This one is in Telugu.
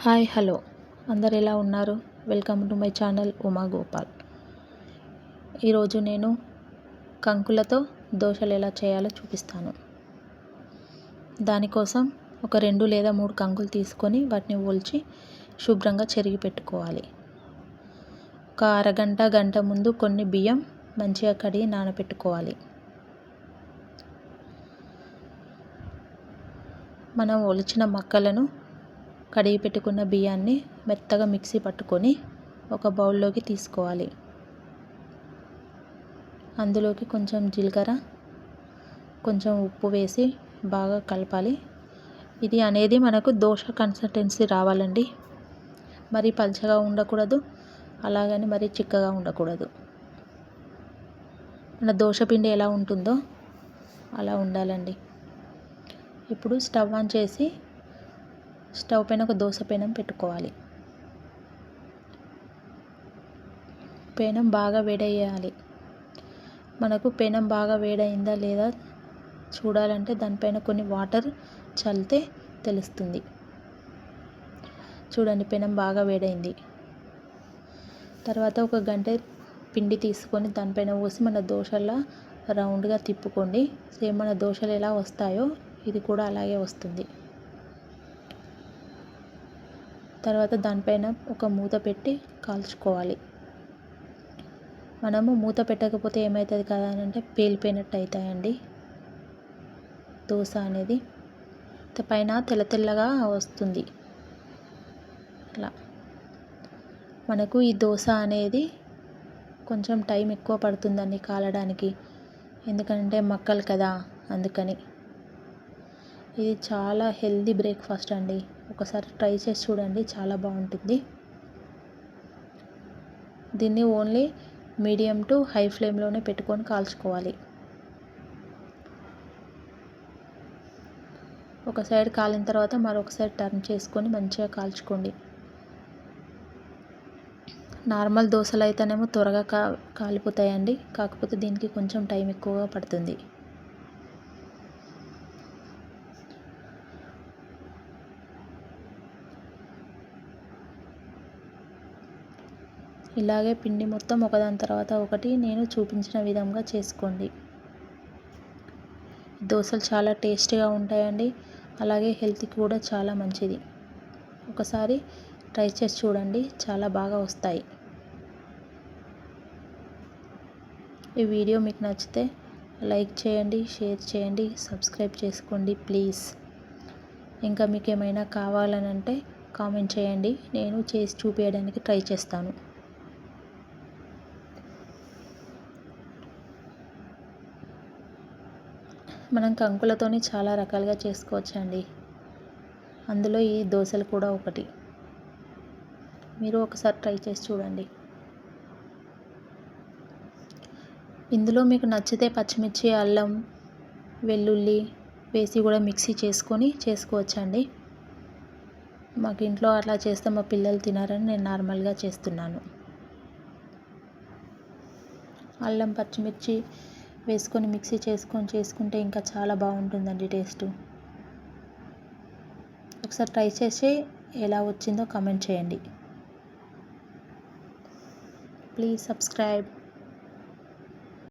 హాయ్ హలో అందరు ఎలా ఉన్నారు? Welcome to my channel Uma Gopal. ఈరోజు నేను కంకులతో దోశలు ఎలా చేయాలో చూపిస్తాను. దానికోసం ఒక 2 లేదా 3 కంకులు తీసుకొని వాటిని ఒలిచి శుభ్రంగా చెరిగి పెట్టుకోవాలి. ఒక అరగంట గంట ముందు కొన్ని బియ్యం మంచిగా కడిగి నానబెట్టుకోవాలి. మనం ఒలిచిన మక్కలను కడిగి పెట్టుకున్న బియ్యాన్ని మెత్తగా మిక్సీ పట్టుకొని ఒక బౌల్లోకి తీసుకోవాలి. అందులోకి కొంచెం జీలకర్ర, కొంచెం ఉప్పు వేసి బాగా కలపాలి. ఇది అనేది మనకు దోశ కన్సిస్టెన్సీ రావాలండి. మరి పల్చగా ఉండకూడదు, అలాగని మరి చిక్కగా ఉండకూడదు. మన దోశ పిండి ఎలా ఉంటుందో అలా ఉండాలండి. ఇప్పుడు స్టవ్ ఆన్ చేసి స్టవ్ పైన ఒక దోశ పెనం పెట్టుకోవాలి. పెనం బాగా వేడయ్యాలి. మనకు పెనం బాగా వేడైందా లేదా చూడాలంటే దానిపైన కొన్ని వాటర్ చల్లితే తెలుస్తుంది. చూడండి, పెనం బాగా వేడైంది. తర్వాత ఒక గంటె పిండి తీసుకొని దానిపైన పోసి మన దోశలా రౌండ్గా తిప్పుకోండి. సేమ్ మన దోశలు ఎలా వస్తాయో ఇది కూడా అలాగే వస్తుంది. తర్వాత దానిపైన ఒక మూత పెట్టి కాల్చుకోవాలి. మనము మూత పెట్టకపోతే ఏమవుతుంది కదా అని అంటే పేలిపోయినట్టు అవుతాయండి దోశ అనేది. పైన తెల్ల తెల్లగా వస్తుంది. అలా మనకు ఈ దోశ అనేది కొంచెం టైం ఎక్కువ పడుతుందండి కాలడానికి. ఎందుకంటే మక్కలు కదా, అందుకని. ఇది చాలా హెల్దీ బ్రేక్ఫాస్ట్ అండి. ఒకసారి ట్రై చేసి చూడండి, చాలా బాగుంటుంది. దీన్ని ఓన్లీ మీడియం టు హై ఫ్లేమ్లోనే పెట్టుకొని కాల్చుకోవాలి. ఒక సైడ్ కాలిన తర్వాత మరొక సైడ్ టర్న్ చేసుకొని మంచిగా కాల్చుకోండి. నార్మల్ దోశలు అయితేనేమో త్వరగా కాలిపోతాయండి. కాకపోతే దీనికి కొంచెం టైం ఎక్కువగా పడుతుంది. ఇలాగే పిండి మొత్తం ఒకదాని తర్వాత ఒకటి నేను చూపించిన విధంగా చేసుకోండి. దోశలు చాలా టేస్టీగా ఉంటాయండి. అలాగే హెల్త్కి కూడా చాలా మంచిది. ఒకసారి ట్రై చేసి చూడండి, చాలా బాగా వస్తాయి. ఈ వీడియో మీకు నచ్చితే లైక్ చేయండి, షేర్ చేయండి, సబ్స్క్రైబ్ చేసుకోండి ప్లీజ్. ఇంకా మీకు ఏమైనా కావాలని అంటే కామెంట్ చేయండి, నేను చేసి చూపించడానికి ట్రై చేస్తాను. మనం కంకులతోని చాలా రకాలుగా చేసుకోవచ్చండి. అందులో ఈ దోశలు కూడా ఒకటి. మీరు ఒకసారి ట్రై చేసి చూడండి. ఇందులో మీకు నచ్చితే పచ్చిమిర్చి, అల్లం, వెల్లుల్లి వేసి కూడా మిక్సీ చేసుకొని చేసుకోవచ్చండి. మాకు ఇంట్లో అట్లా చేస్తే మా పిల్లలు తినారని నేను నార్మల్గా చేస్తున్నాను. అల్లం, పచ్చిమిర్చి వేసుకొని మిక్సీ చేసుకుంటే ఇంకా చాలా బాగుంటుందండి టేస్ట్. ఒకసారి ట్రై చేసి ఎలా వచ్చిందో కామెంట్ చేయండి. Please subscribe.